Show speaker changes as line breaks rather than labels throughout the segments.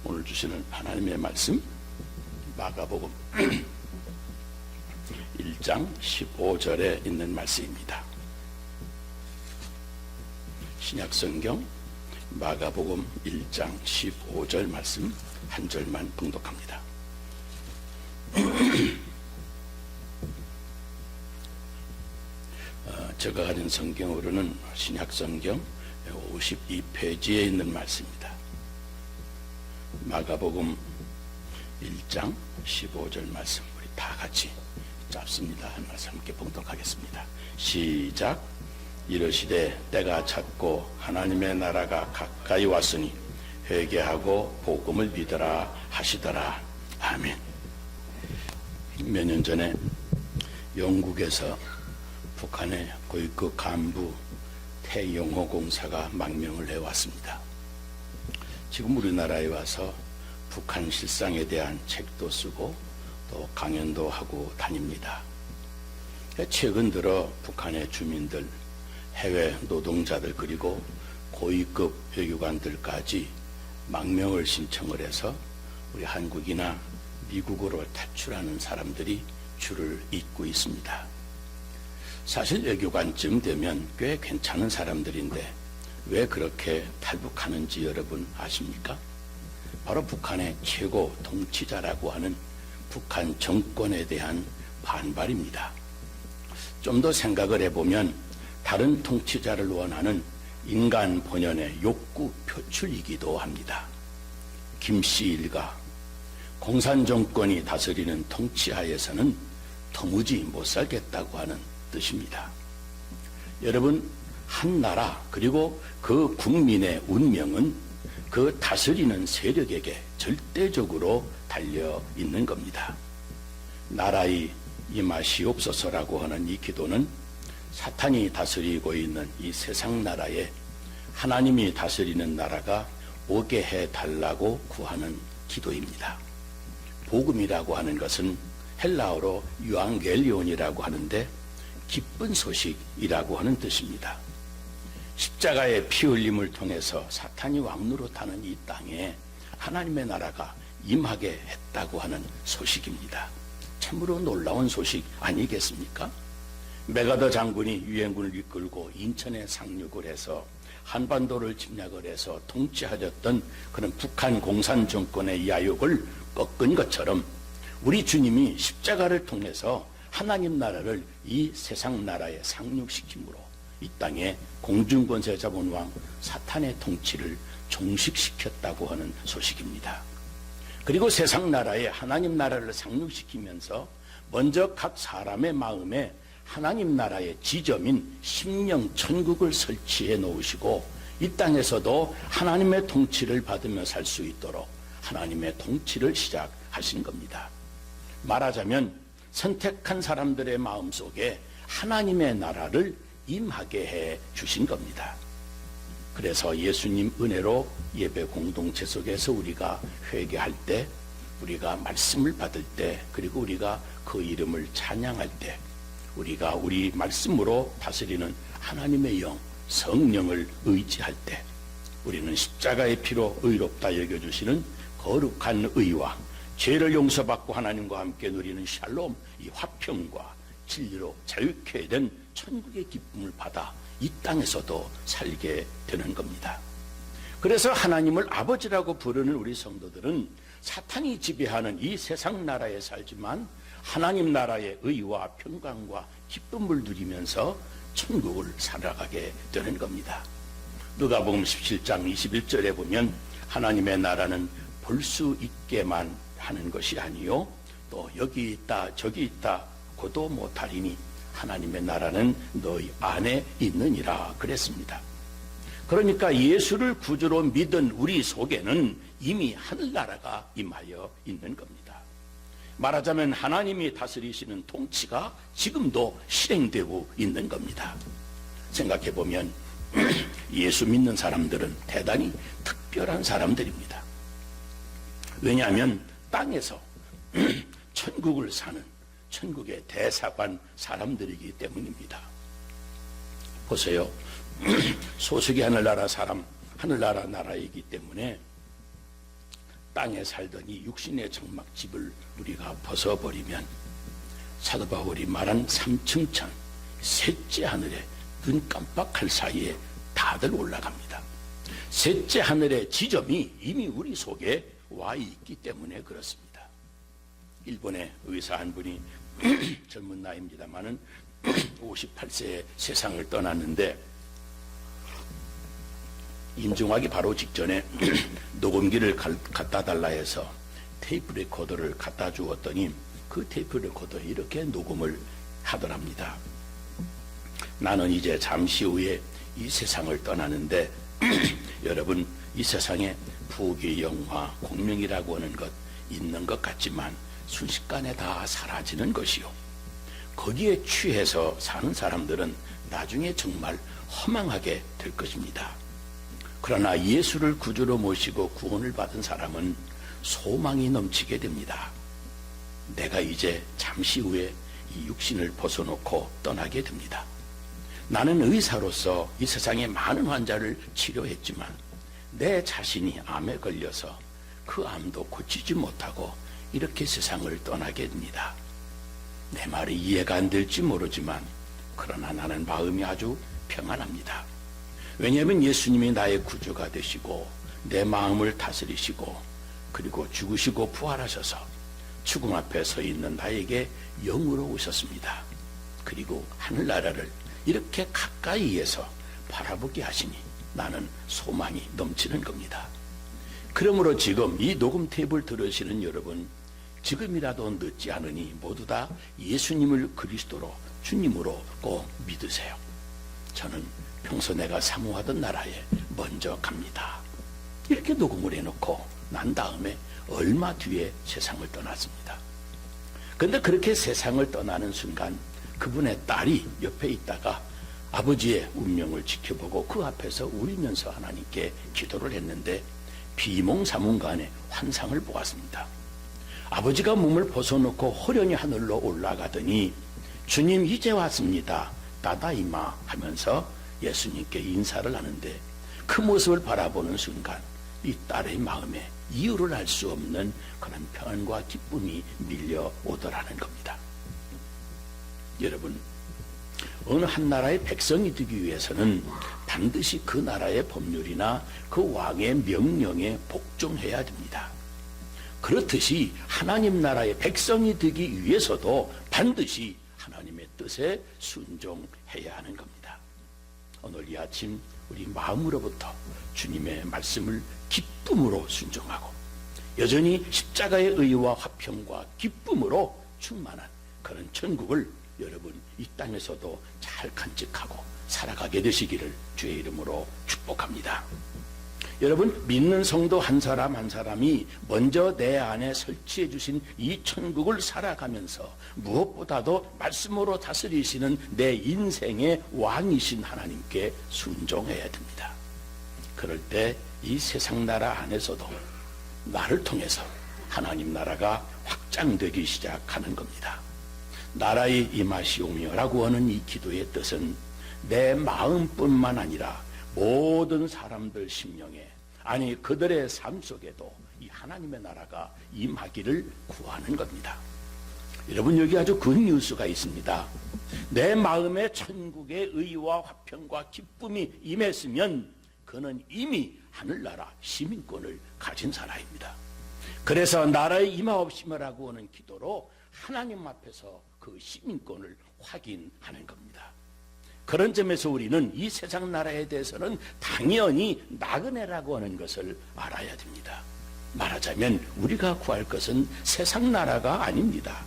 오늘 주시는 하나님의 말씀 마가복음 1장 15절에 있는 말씀입니다. 신약성경 마가복음 1장 15절 말씀 한 절만 봉독합니다. 제가 가진 성경으로는 신약성경 52페이지에 있는 말씀입니다. 마가복음 1장 15절 말씀 우리 다 같이 짧습니다. 한 말씀 함께 봉독하겠습니다. 시작. 이르시되 때가 찼고 하나님의 나라가 가까이 왔으니 회개하고 복음을 믿으라 하시더라. 아멘. 몇 년 전에 영국에서 북한의 고위급 간부 태영호 공사가 망명을 해왔습니다. 지금 우리나라에 와서 북한 실상에 대한 책도 쓰고 또 강연도 하고 다닙니다. 최근 들어 북한의 주민들, 해외 노동자들 그리고 고위급 외교관들까지 망명을 신청을 해서 우리 한국이나 미국으로 탈출하는 사람들이 줄을 잇고 있습니다. 사실 외교관쯤 되면 꽤 괜찮은 사람들인데 왜 그렇게 탈북하는지 여러분 아십니까? 바로 북한의 최고 통치자라고 하는 북한 정권에 대한 반발입니다. 좀 더 생각을 해보면 다른 통치자를 원하는 인간 본연의 욕구 표출이기도 합니다. 김씨 일가, 공산정권이 다스리는 통치하에서는 도무지 못 살겠다고 하는 뜻입니다. 여러분, 한 나라 그리고 그 국민의 운명은 그 다스리는 세력에게 절대적으로 달려 있는 겁니다. 나라의 임하시옵소서라고 하는 이 기도는 사탄이 다스리고 있는 이 세상 나라에 하나님이 다스리는 나라가 오게 해달라고 구하는 기도입니다. 복음이라고 하는 것은 헬라어로 유앙겔리온이라고 하는데 기쁜 소식이라고 하는 뜻입니다. 십자가의 피 흘림을 통해서 사탄이 왕노릇하는 이 땅에 하나님의 나라가 임하게 했다고 하는 소식입니다. 참으로 놀라운 소식 아니겠습니까? 메가더 장군이 유엔군을 이끌고 인천에 상륙을 해서 한반도를 침략을 해서 통치하였던 그런 북한 공산정권의 야욕을 꺾은 것처럼 우리 주님이 십자가를 통해서 하나님 나라를 이 세상 나라에 상륙시킴으로 이 땅에 공중권세 잡은 왕 사탄의 통치를 종식시켰다고 하는 소식입니다. 그리고 세상 나라에 하나님 나라를 상륙시키면서 먼저 각 사람의 마음에 하나님 나라의 지점인 심령 천국을 설치해 놓으시고 이 땅에서도 하나님의 통치를 받으며 살 수 있도록 하나님의 통치를 시작하신 겁니다. 말하자면 선택한 사람들의 마음속에 하나님의 나라를 임하게 해 주신 겁니다. 그래서 예수님 은혜로 예배 공동체 속에서 우리가 회개할 때, 우리가 말씀을 받을 때, 그리고 우리가 그 이름을 찬양할 때, 우리가 우리 말씀으로 다스리는 하나님의 영, 성령을 의지할 때, 우리는 십자가의 피로 의롭다 여겨주시는 거룩한 의와 죄를 용서받고 하나님과 함께 누리는 샬롬, 이 화평과 진리로 자유케 된 천국의 기쁨을 받아 이 땅에서도 살게 되는 겁니다. 그래서 하나님을 아버지라고 부르는 우리 성도들은 사탄이 지배하는 이 세상 나라에 살지만 하나님 나라의 의와 평강과 기쁨을 누리면서 천국을 살아가게 되는 겁니다. 누가복음 17장 21절에 보면 하나님의 나라는 볼 수 있게만 하는 것이 아니요 또 여기 있다 저기 있다 고도 못하리니 하나님의 나라는 너희 안에 있느니라 그랬습니다. 그러니까 예수를 구주로 믿은 우리 속에는 이미 하늘나라가 임하여 있는 겁니다. 말하자면 하나님이 다스리시는 통치가 지금도 실행되고 있는 겁니다. 생각해보면 예수 믿는 사람들은 대단히 특별한 사람들입니다. 왜냐하면 땅에서 천국을 사는 천국의 대사관 사람들이기 때문입니다. 보세요. 소식이 하늘나라 사람, 하늘나라 나라이기 때문에 땅에 살던 이 육신의 장막집을 우리가 벗어버리면 사도 바울이 말한 3층 천, 셋째 하늘에 눈 깜빡할 사이에 다들 올라갑니다. 셋째 하늘의 지점이 이미 우리 속에 와 있기 때문에 그렇습니다. 일본의 의사 한 분이 젊은 나이입니다마는 58세에 세상을 떠났는데, 임종하기 바로 직전에 녹음기를 갖다 달라 해서 테이프 레코더를 갖다 주었더니 그 테이프 레코더에 이렇게 녹음을 하더랍니다. 나는 이제 잠시 후에 이 세상을 떠나는데 여러분, 이 세상에 부귀 영화 공명이라고 하는 것 있는 것 같지만 순식간에 다 사라지는 것이요, 거기에 취해서 사는 사람들은 나중에 정말 허망하게 될 것입니다. 그러나 예수를 구주로 모시고 구원을 받은 사람은 소망이 넘치게 됩니다. 내가 이제 잠시 후에 이 육신을 벗어놓고 떠나게 됩니다. 나는 의사로서 이 세상의 많은 환자를 치료했지만 내 자신이 암에 걸려서 그 암도 고치지 못하고 이렇게 세상을 떠나게 됩니다. 내 말이 이해가 안 될지 모르지만 그러나 나는 마음이 아주 평안합니다. 왜냐하면 예수님이 나의 구주가 되시고 내 마음을 다스리시고 그리고 죽으시고 부활하셔서 죽음 앞에 서 있는 나에게 영으로 오셨습니다. 그리고 하늘나라를 이렇게 가까이에서 바라보게 하시니 나는 소망이 넘치는 겁니다. 그러므로 지금 이 녹음 테이프를 들으시는 여러분, 지금이라도 늦지 않으니 모두 다 예수님을 그리스도로 주님으로 꼭 믿으세요. 저는 평소 내가 사모하던 나라에 먼저 갑니다. 이렇게 녹음을 해놓고 난 다음에 얼마 뒤에 세상을 떠났습니다. 그런데 그렇게 세상을 떠나는 순간 그분의 딸이 옆에 있다가 아버지의 운명을 지켜보고 그 앞에서 울면서 하나님께 기도를 했는데 비몽사몽간에 환상을 보았습니다. 아버지가 몸을 벗어놓고 호련히 하늘로 올라가더니 주님 이제 왔습니다, 다다이마 하면서 예수님께 인사를 하는데 그 모습을 바라보는 순간 이 딸의 마음에 이유를 알 수 없는 그런 평안과 기쁨이 밀려오더라는 겁니다. 여러분, 어느 한 나라의 백성이 되기 위해서는 반드시 그 나라의 법률이나 그 왕의 명령에 복종해야 됩니다. 그렇듯이 하나님 나라의 백성이 되기 위해서도 반드시 하나님의 뜻에 순종해야 하는 겁니다. 오늘 이 아침 우리 마음으로부터 주님의 말씀을 기쁨으로 순종하고 여전히 십자가의 의와 화평과 기쁨으로 충만한 그런 천국을 여러분 이 땅에서도 잘 간직하고 살아가게 되시기를 주의 이름으로 축복합니다. 여러분, 믿는 성도 한 사람 한 사람이 먼저 내 안에 설치해 주신 이 천국을 살아가면서 무엇보다도 말씀으로 다스리시는 내 인생의 왕이신 하나님께 순종해야 됩니다. 그럴 때 이 세상 나라 안에서도 나를 통해서 하나님 나라가 확장되기 시작하는 겁니다. 나라의 임하시오며라고 하는 이 기도의 뜻은 내 마음뿐만 아니라 모든 사람들 심령에, 아니 그들의 삶 속에도 이 하나님의 나라가 임하기를 구하는 겁니다. 여러분, 여기 아주 굿 뉴스가 있습니다. 내 마음에 천국의 의와 화평과 기쁨이 임했으면 그는 이미 하늘나라 시민권을 가진 사람입니다. 그래서 나라의 임하옵시며라고 하는 기도로 하나님 앞에서 그 시민권을 확인하는 겁니다. 그런 점에서 우리는 이 세상 나라에 대해서는 당연히 나그네라고 하는 것을 알아야 됩니다. 말하자면 우리가 구할 것은 세상 나라가 아닙니다.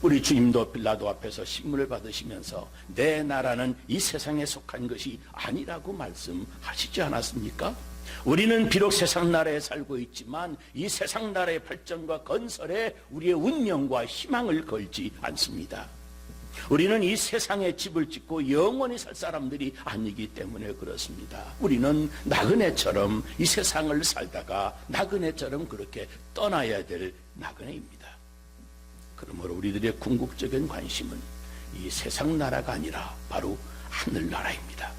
우리 주님도 빌라도 앞에서 신문을 받으시면서 내 나라는 이 세상에 속한 것이 아니라고 말씀하시지 않았습니까? 우리는 비록 세상 나라에 살고 있지만 이 세상 나라의 발전과 건설에 우리의 운명과 희망을 걸지 않습니다. 우리는 이 세상에 집을 짓고 영원히 살 사람들이 아니기 때문에 그렇습니다. 우리는 나그네처럼 이 세상을 살다가 나그네처럼 그렇게 떠나야 될 나그네입니다. 그러므로 우리들의 궁극적인 관심은 이 세상 나라가 아니라 바로 하늘나라입니다.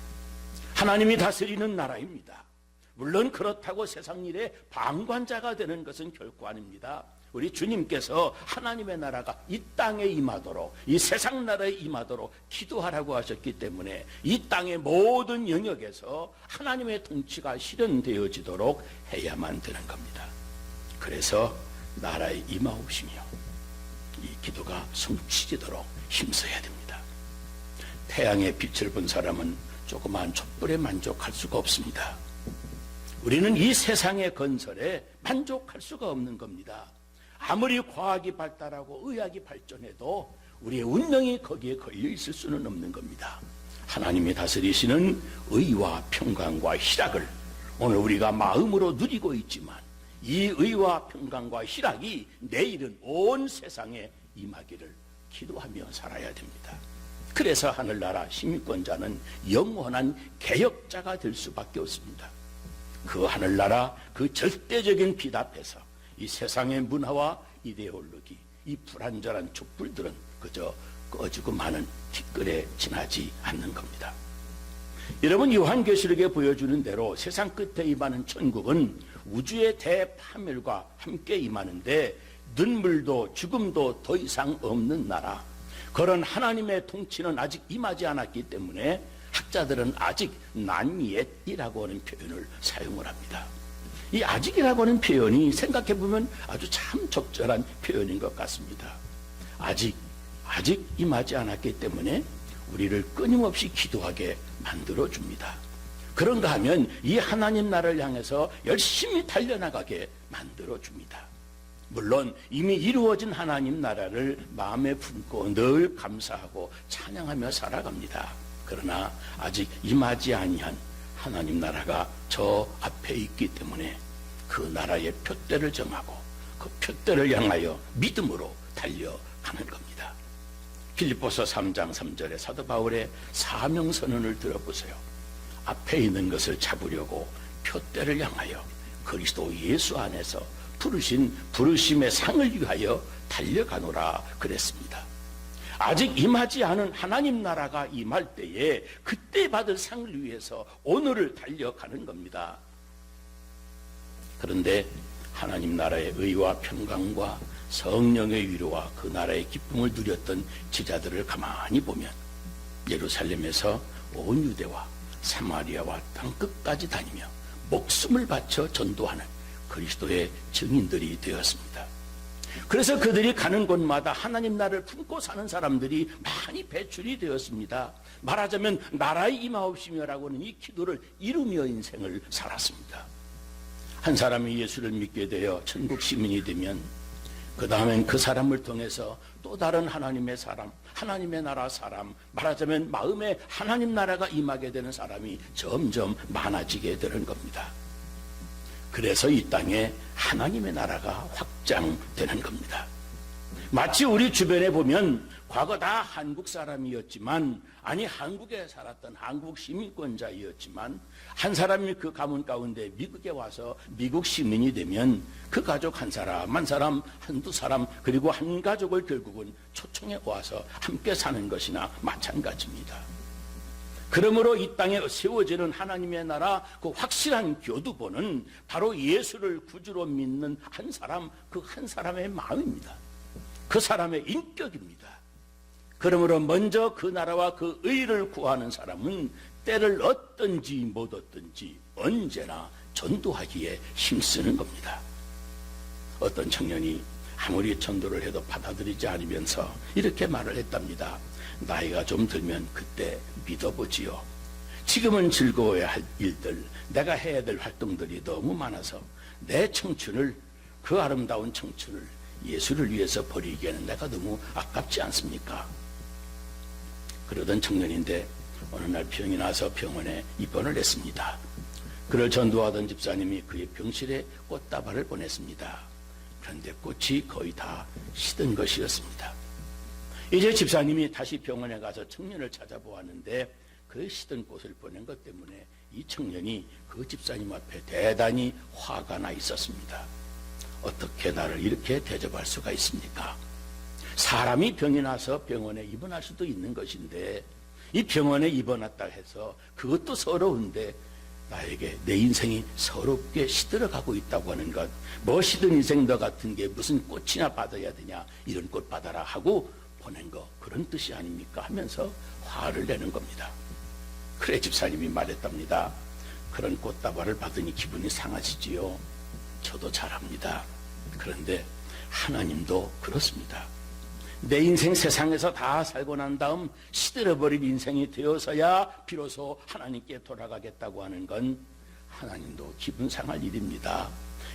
하나님이 다스리는 나라입니다. 물론 그렇다고 세상 일에 방관자가 되는 것은 결코 아닙니다. 우리 주님께서 하나님의 나라가 이 땅에 임하도록, 이 세상 나라에 임하도록 기도하라고 하셨기 때문에 이 땅의 모든 영역에서 하나님의 통치가 실현되어지도록 해야만 되는 겁니다. 그래서 나라에 임하옵시며 이 기도가 성취되도록 힘써야 됩니다. 태양의 빛을 본 사람은 조그마한 촛불에 만족할 수가 없습니다. 우리는 이 세상의 건설에 만족할 수가 없는 겁니다. 아무리 과학이 발달하고 의학이 발전해도 우리의 운명이 거기에 걸려 있을 수는 없는 겁니다. 하나님이 다스리시는 의와 평강과 희락을 오늘 우리가 마음으로 누리고 있지만 이 의와 평강과 희락이 내일은 온 세상에 임하기를 기도하며 살아야 됩니다. 그래서 하늘나라 시민권자는 영원한 개혁자가 될 수밖에 없습니다. 그 하늘나라 그 절대적인 빛 앞에서 이 세상의 문화와 이데올로기, 이 불완전한 촛불들은 그저 꺼지고 마는 티끌에 지나지 않는 겁니다. 여러분, 요한계시록에 보여주는 대로 세상 끝에 임하는 천국은 우주의 대파멸과 함께 임하는데 눈물도 죽음도 더 이상 없는 나라, 그런 하나님의 통치는 아직 임하지 않았기 때문에 학자들은 아직 난옛이라고 하는 표현을 사용을 합니다. 이 아직이라고 하는 표현이 생각해보면 아주 참 적절한 표현인 것 같습니다. 아직 임하지 않았기 때문에 우리를 끊임없이 기도하게 만들어줍니다. 그런가 하면 이 하나님 나라를 향해서 열심히 달려나가게 만들어줍니다. 물론 이미 이루어진 하나님 나라를 마음에 품고 늘 감사하고 찬양하며 살아갑니다. 그러나 아직 임하지 아니한 하나님 나라가 저 앞에 있기 때문에 그 나라의 표대를 정하고 그 표대를 향하여 믿음으로 달려가는 겁니다. 빌립보서 3장 3절에 사도 바울의 사명 선언을 들어보세요. 앞에 있는 것을 잡으려고 표대를 향하여 그리스도 예수 안에서 부르심의 상을 위하여 달려가노라 그랬습니다. 아직 임하지 않은 하나님 나라가 임할 때에 그때 받을 상을 위해서 오늘을 달려가는 겁니다. 그런데 하나님 나라의 의와 평강과 성령의 위로와 그 나라의 기쁨을 누렸던 제자들을 가만히 보면 예루살렘에서 온 유대와 사마리아와 땅 끝까지 다니며 목숨을 바쳐 전도하는 그리스도의 증인들이 되었습니다. 그래서 그들이 가는 곳마다 하나님 나라를 품고 사는 사람들이 많이 배출이 되었습니다. 말하자면 나라의 임하옵시며라고 하는 이 기도를 이루며 인생을 살았습니다. 한 사람이 예수를 믿게 되어 천국 시민이 되면 그 다음엔 그 사람을 통해서 또 다른 하나님의 사람, 하나님의 나라 사람, 말하자면 마음에 하나님 나라가 임하게 되는 사람이 점점 많아지게 되는 겁니다. 그래서 이 땅에 하나님의 나라가 확장되는 겁니다. 마치 우리 주변에 보면 과거 다 한국 사람이었지만, 아니 한국에 살았던 한국 시민권자이었지만 한 사람이 그 가문 가운데 미국에 와서 미국 시민이 되면 그 가족 한 사람 한두 사람 그리고 한 가족을 결국은 초청해 와서 함께 사는 것이나 마찬가지입니다. 그러므로 이 땅에 세워지는 하나님의 나라 그 확실한 교두보는 바로 예수를 구주로 믿는 한 사람, 그 한 사람의 마음입니다. 그 사람의 인격입니다. 그러므로 먼저 그 나라와 그 의를 구하는 사람은 때를 얻든지 못 얻든지 언제나 전도하기에 힘쓰는 겁니다. 어떤 청년이 아무리 전도를 해도 받아들이지 않으면서 이렇게 말을 했답니다. 나이가 좀 들면 그때 믿어보지요. 지금은 즐거워야 할 일들, 내가 해야 될 활동들이 너무 많아서 내 청춘을, 그 아름다운 청춘을 예수를 위해서 버리기에는 내가 너무 아깝지 않습니까? 그러던 청년인데 어느 날 병이 나서 병원에 입원을 했습니다. 그를 전도하던 집사님이 그의 병실에 꽃다발을 보냈습니다. 그런데 꽃이 거의 다 시든 것이었습니다. 이제 집사님이 다시 병원에 가서 청년을 찾아보았는데 그 시든 꽃을 보낸 것 때문에 이 청년이 그 집사님 앞에 대단히 화가 나 있었습니다. 어떻게 나를 이렇게 대접할 수가 있습니까? 사람이 병이 나서 병원에 입원할 수도 있는 것인데 이 병원에 입원했다 해서 그것도 서러운데 나에게 내 인생이 서럽게 시들어가고 있다고 하는 것, 멋있던 인생 너 같은 게 무슨 꽃이나 받아야 되냐, 이런 꽃 받아라 하고 보낸 거, 그런 뜻이 아닙니까 하면서 화를 내는 겁니다. 그래 집사님이 말했답니다. 그런 꽃다발을 받으니 기분이 상하시지요. 저도 잘합니다. 그런데 하나님도 그렇습니다. 내 인생 세상에서 다 살고 난 다음 시들어버린 인생이 되어서야 비로소 하나님께 돌아가겠다고 하는 건 하나님도 기분 상할 일입니다.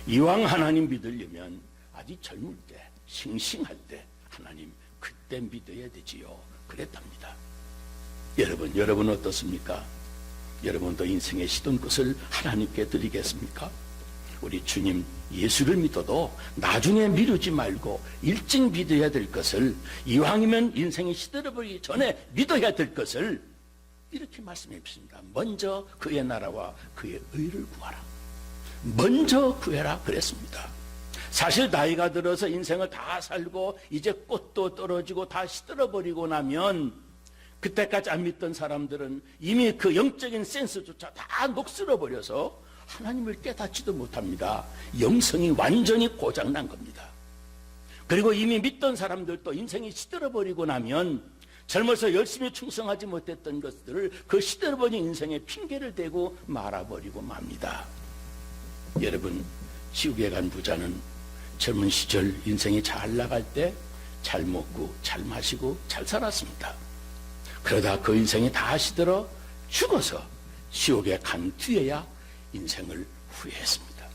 이왕 하나님 믿으려면 아직 젊을 때, 싱싱할 때 하나님 그때 믿어야 되지요. 그랬답니다. 여러분 어떻습니까? 여러분도 인생의 시든 것을 하나님께 드리겠습니까? 우리 주님 예수를 믿어도 나중에 미루지 말고 일찍 믿어야 될 것을, 이왕이면 인생이 시들어버리기 전에 믿어야 될 것을 이렇게 말씀해 주십니다. 먼저 그의 나라와 그의 의를 구하라. 먼저 구해라 그랬습니다. 사실 나이가 들어서 인생을 다 살고 이제 꽃도 떨어지고 다 시들어버리고 나면 그때까지 안 믿던 사람들은 이미 그 영적인 센스조차 다 녹슬어버려서 하나님을 깨닫지도 못합니다. 영성이 완전히 고장난 겁니다. 그리고 이미 믿던 사람들도 인생이 시들어버리고 나면 젊어서 열심히 충성하지 못했던 것들을 그 시들어버린 인생에 핑계를 대고 말아버리고 맙니다. 여러분, 지옥에 간 부자는 젊은 시절 인생이 잘 나갈 때 잘 먹고 잘 마시고 잘 살았습니다. 그러다 그 인생이 다 시들어 죽어서 지옥에 간 뒤에야 인생을 후회했습니다.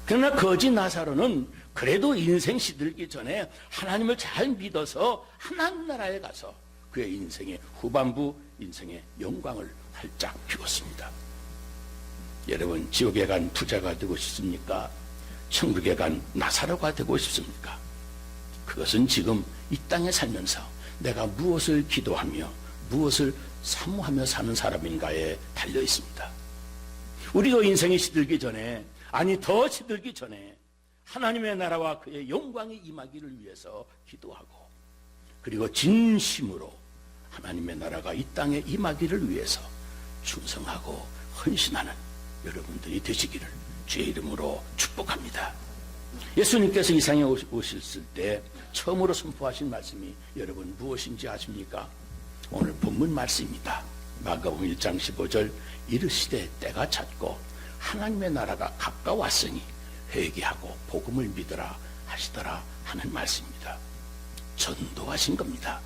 그러나 거지 나사로는 그래도 인생 시들기 전에 하나님을 잘 믿어서 하나님 나라에 가서 그의 인생의 후반부, 인생의 영광을 활짝 피웠습니다. 여러분, 지옥에 간 부자가 되고 싶습니까? 천국에 간 나사로가 되고 싶습니까? 그것은 지금 이 땅에 살면서 내가 무엇을 기도하며 무엇을 사모하며 사는 사람인가에 달려 있습니다. 우리도 인생이 시들기 전에, 아니 더 시들기 전에 하나님의 나라와 그의 영광이 임하기를 위해서 기도하고, 그리고 진심으로 하나님의 나라가 이 땅에 임하기를 위해서 충성하고 헌신하는 여러분들이 되시기를 주의 이름으로 축복합니다. 예수님께서 이 세상에 오셨을 때 처음으로 선포하신 말씀이 여러분 무엇인지 아십니까? 오늘 본문 말씀입니다. 마가복음 1장 15절, 이르시되 때가 찼고 하나님의 나라가 가까웠으니 회개하고 복음을 믿으라 하시더라 하는 말씀입니다. 전도하신 겁니다.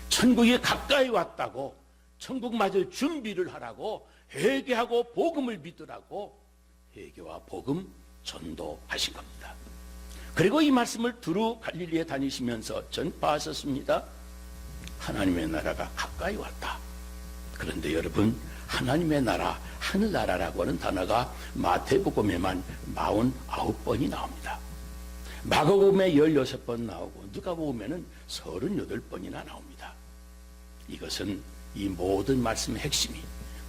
천국이 가까이 왔다고, 천국 맞을 준비를 하라고, 회개하고 복음을 믿으라고 회개와 복음 전도하신 겁니다. 그리고 이 말씀을 두루 갈릴리에 다니시면서 전파하셨습니다. 하나님의 나라가 가까이 왔다. 그런데 여러분, 하나님의 나라, 하늘나라라고 하는 단어가 마태복음에만 49번이 나옵니다. 마가복음에 16번 나오고 누가복음에는 38번이나 나옵니다. 이것은 이 모든 말씀의 핵심이,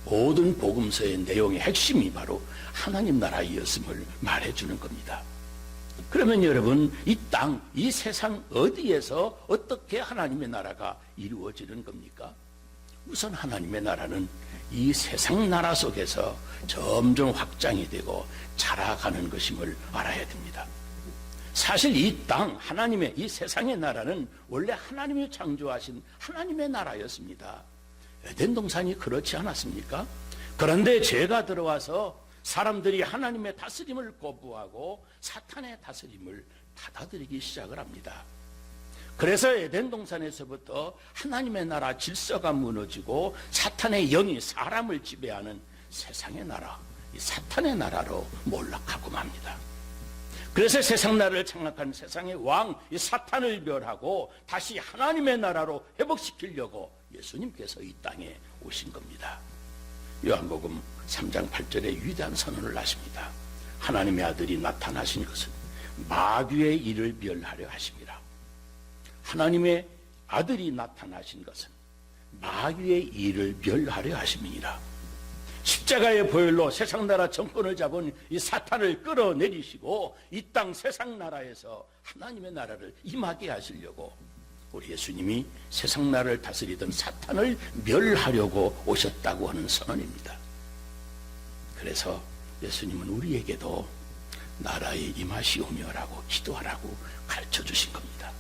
모든 복음서의 내용의 핵심이 바로 하나님 나라이었음을 말해주는 겁니다. 그러면 여러분, 이 땅, 이 세상 어디에서 어떻게 하나님의 나라가 이루어지는 겁니까? 우선 하나님의 나라는 이 세상 나라 속에서 점점 확장이 되고 자라가는 것임을 알아야 됩니다. 사실 이 땅, 하나님의 이 세상의 나라는 원래 하나님이 창조하신 하나님의 나라였습니다. 에덴 동산이 그렇지 않았습니까? 그런데 죄가 들어와서 사람들이 하나님의 다스림을 거부하고 사탄의 다스림을 받아들이기 시작을 합니다. 그래서 에덴 동산에서부터 하나님의 나라 질서가 무너지고 사탄의 영이 사람을 지배하는 세상의 나라, 이 사탄의 나라로 몰락하고 맙니다. 그래서 세상 나라를 창락한 세상의 왕, 이 사탄을 멸하고 다시 하나님의 나라로 회복시키려고 예수님께서 이 땅에 오신 겁니다. 요한복음 3장 8절에 위대한 선언을 하십니다. 하나님의 아들이 나타나신 것은 마귀의 일을 멸하려 하심이라. 하나님의 아들이 나타나신 것은 마귀의 일을 멸하려 하심이니라. 십자가의 보혈로 세상 나라 정권을 잡은 이 사탄을 끌어내리시고 이 땅 세상 나라에서 하나님의 나라를 임하게 하시려고 우리 예수님이 세상 나라를 다스리던 사탄을 멸하려고 오셨다고 하는 선언입니다. 그래서 예수님은 우리에게도 나라에 임하시오며라고 기도하라고 가르쳐 주신 겁니다.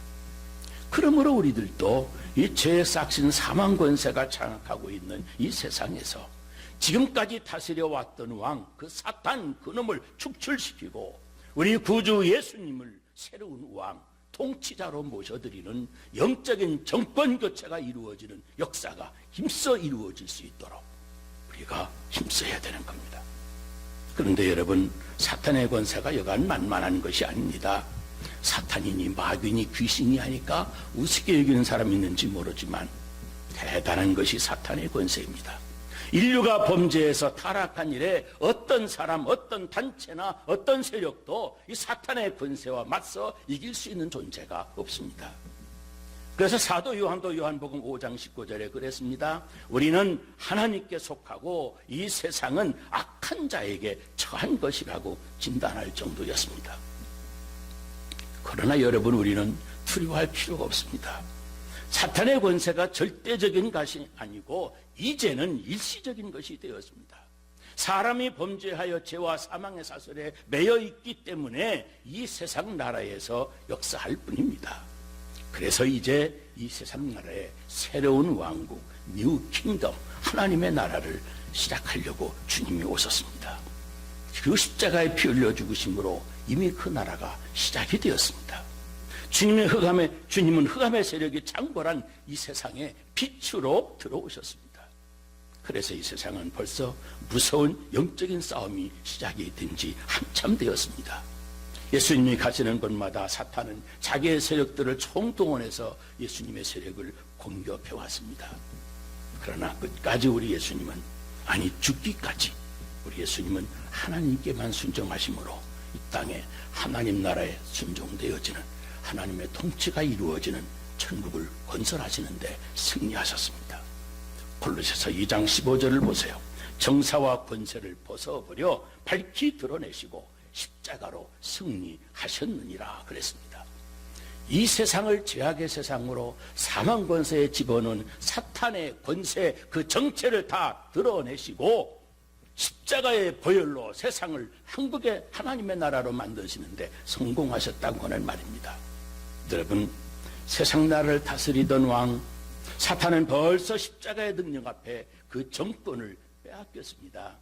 그러므로 우리들도 이 죄의 싹신 사망 권세가 장악하고 있는 이 세상에서 지금까지 다스려 왔던 왕, 그 사탄 그놈을 축출시키고 우리 구주 예수님을 새로운 왕, 통치자로 모셔드리는 영적인 정권 교체가 이루어지는 역사가 힘써 이루어질 수 있도록 우리가 힘써야 되는 겁니다. 그런데 여러분, 사탄의 권세가 여간 만만한 것이 아닙니다. 사탄이니 마귀니 귀신이 하니까 우습게 여기는 사람이 있는지 모르지만 대단한 것이 사탄의 권세입니다. 인류가 범죄해서 타락한 이래 어떤 사람, 어떤 단체나 어떤 세력도 이 사탄의 권세와 맞서 이길 수 있는 존재가 없습니다. 그래서 사도 요한도 요한복음 5장 19절에 그랬습니다. 우리는 하나님께 속하고 이 세상은 악한 자에게 처한 것이라고 진단할 정도였습니다. 그러나 여러분, 우리는 두려워할 필요가 없습니다. 사탄의 권세가 절대적인 것이 아니고 이제는 일시적인 것이 되었습니다. 사람이 범죄하여 죄와 사망의 사슬에 매여 있기 때문에 이 세상 나라에서 역사할 뿐입니다. 그래서 이제 이 세상 나라에 새로운 왕국, 뉴 킹덤, 하나님의 나라를 시작하려고 주님이 오셨습니다. 그 십자가에 피 흘려 죽으심으로 이미 그 나라가 시작이 되었습니다. 주님은 흑암의 세력이 창궐한 이 세상에 빛으로 들어오셨습니다. 그래서 이 세상은 벌써 무서운 영적인 싸움이 시작이 된 지 한참 되었습니다. 예수님이 가시는 곳마다 사탄은 자기의 세력들을 총동원해서 예수님의 세력을 공격해 왔습니다. 그러나 끝까지 우리 예수님은, 아니 죽기까지 우리 예수님은 하나님께만 순종하심으로 이 땅에 하나님 나라에 순종되어지는 하나님의 통치가 이루어지는 천국을 건설하시는데 승리하셨습니다. 골로새서 2장 15절을 보세요. 정사와 권세를 벗어버려 밝히 드러내시고 십자가로 승리하셨느니라 그랬습니다. 이 세상을 죄악의 세상으로 사망 권세에 집어넣은 사탄의 권세, 그 정체를 다 드러내시고 십자가의 보혈로 세상을 한국의 하나님의 나라로 만드시는데 성공하셨다고 하는 말입니다. 여러분, 세상 나라를 다스리던 왕 사탄은 벌써 십자가의 능력 앞에 그 정권을 빼앗겼습니다.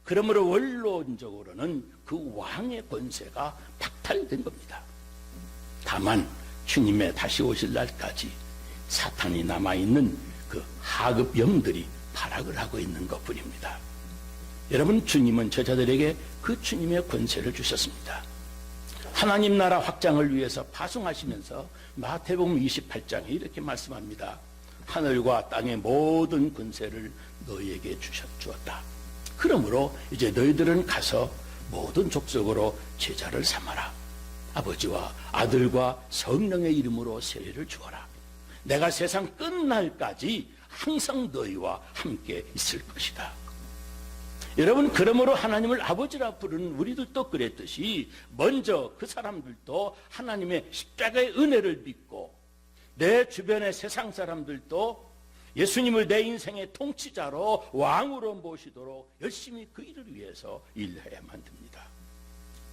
그러므로 원론적으로는 그 왕의 권세가 박탈된 겁니다. 다만 주님의 다시 오실 날까지 사탄이 남아있는 그 하급 영들이 발악을 하고 있는 것뿐입니다. 여러분, 주님은 제자들에게 그 주님의 권세를 주셨습니다. 하나님 나라 확장을 위해서 파송하시면서 마태복음 28장에 이렇게 말씀합니다. 하늘과 땅의 모든 권세를 너희에게 주었다. 그러므로 이제 너희들은 가서 모든 족속으로 제자를 삼아라. 아버지와 아들과 성령의 이름으로 세례를 주어라. 내가 세상 끝날까지 항상 너희와 함께 있을 것이다. 여러분, 그러므로 하나님을 아버지라 부르는 우리들도 그랬듯이 먼저 그 사람들도 하나님의 십자가의 은혜를 믿고 내 주변의 세상 사람들도 예수님을 내 인생의 통치자로 왕으로 모시도록 열심히 그 일을 위해서 일해야만 됩니다.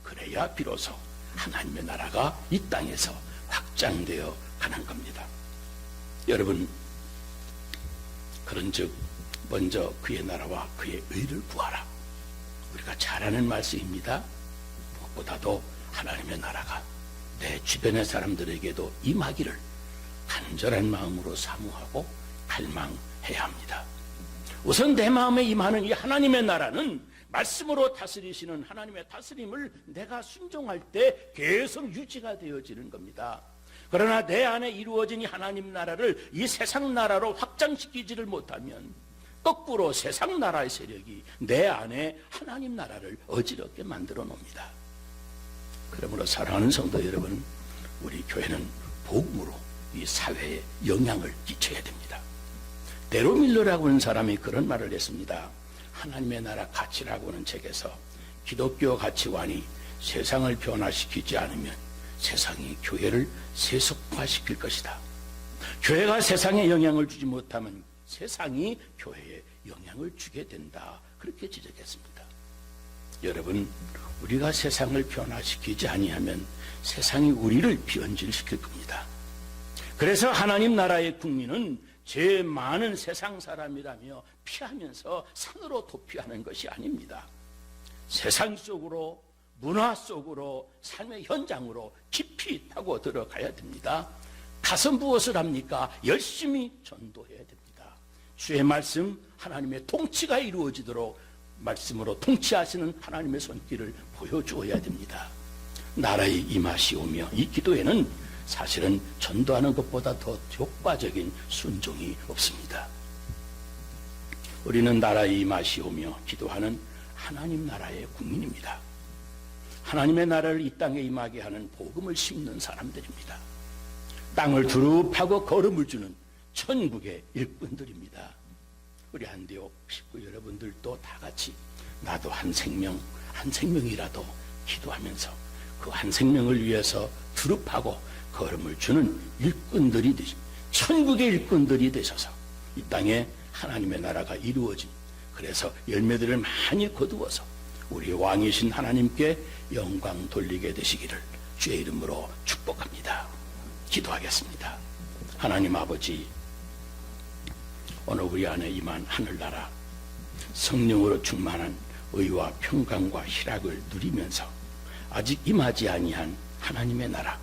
그래야 비로소 하나님의 나라가 이 땅에서 확장되어 가는 겁니다. 여러분, 그런즉 먼저 그의 나라와 그의 의를 구하라. 우리가 잘 아는 말씀입니다. 무엇보다도 하나님의 나라가 내 주변의 사람들에게도 임하기를 간절한 마음으로 사모하고 갈망해야 합니다. 우선 내 마음에 임하는 이 하나님의 나라는 말씀으로 다스리시는 하나님의 다스림을 내가 순종할 때 계속 유지가 되어지는 겁니다. 그러나 내 안에 이루어진 이 하나님 나라를 이 세상 나라로 확장시키지를 못하면 거꾸로 세상 나라의 세력이 내 안에 하나님 나라를 어지럽게 만들어 놓습니다. 그러므로 사랑하는 성도 여러분, 우리 교회는 복음으로 이 사회에 영향을 끼쳐야 됩니다. 데로밀러라고 하는 사람이 그런 말을 했습니다. 하나님의 나라 가치라고 하는 책에서 기독교 가치관이 세상을 변화시키지 않으면 세상이 교회를 세속화시킬 것이다. 교회가 세상에 영향을 주지 못하면 세상이 교회에 영향을 주게 된다. 그렇게 지적했습니다. 여러분, 우리가 세상을 변화시키지 아니하면 세상이 우리를 변질시킬 겁니다. 그래서 하나님 나라의 국민은 죄 많은 세상 사람이라며 피하면서 산으로 도피하는 것이 아닙니다. 세상 속으로, 문화 속으로, 삶의 현장으로 깊이 파고 들어가야 됩니다. 가서 무엇을 합니까? 열심히 전도해야 됩니다. 주의 말씀, 하나님의 통치가 이루어지도록 말씀으로 통치하시는 하나님의 손길을 보여주어야 됩니다. 나라의 임하시 오며, 이 기도에는 사실은 전도하는 것보다 더 효과적인 순종이 없습니다. 우리는 나라의 임하시 오며 기도하는 하나님 나라의 국민입니다. 하나님의 나라를 이 땅에 임하게 하는 복음을 심는 사람들입니다. 땅을 두루 파고 걸음을 주는 천국의 일꾼들입니다. 우리 한디옥 식구 여러분들도 다 같이 나도 한 생명이라도 기도하면서 그 한 생명을 위해서 두루 파고 걸음을 주는 일꾼들이 천국의 일꾼들이 되셔서 이 땅에 하나님의 나라가 이루어진, 그래서 열매들을 많이 거두어서 우리 왕이신 하나님께 영광 돌리게 되시기를 주의 이름으로 축복합니다. 기도하겠습니다. 하나님 아버지, 오늘 우리 안에 임한 하늘나라, 성령으로 충만한 의와 평강과 희락을 누리면서 아직 임하지 아니한 하나님의 나라,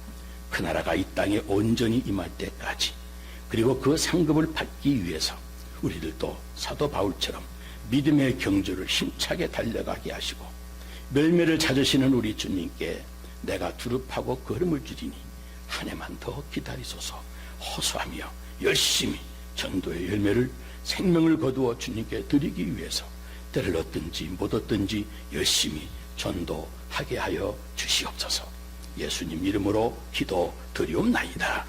그 나라가 이 땅에 온전히 임할 때까지, 그리고 그 상급을 받기 위해서 우리들도 사도 바울처럼 믿음의 경주를 힘차게 달려가게 하시고, 열매를 찾으시는 우리 주님께 내가 두릅하고 걸음을 주리니 한 해만 더 기다리소서 호소하며 열심히 전도의 열매를, 생명을 거두어 주님께 드리기 위해서 때를 얻든지 못 얻든지 열심히 전도하게 하여 주시옵소서. 예수님 이름으로 기도 드리옵나이다.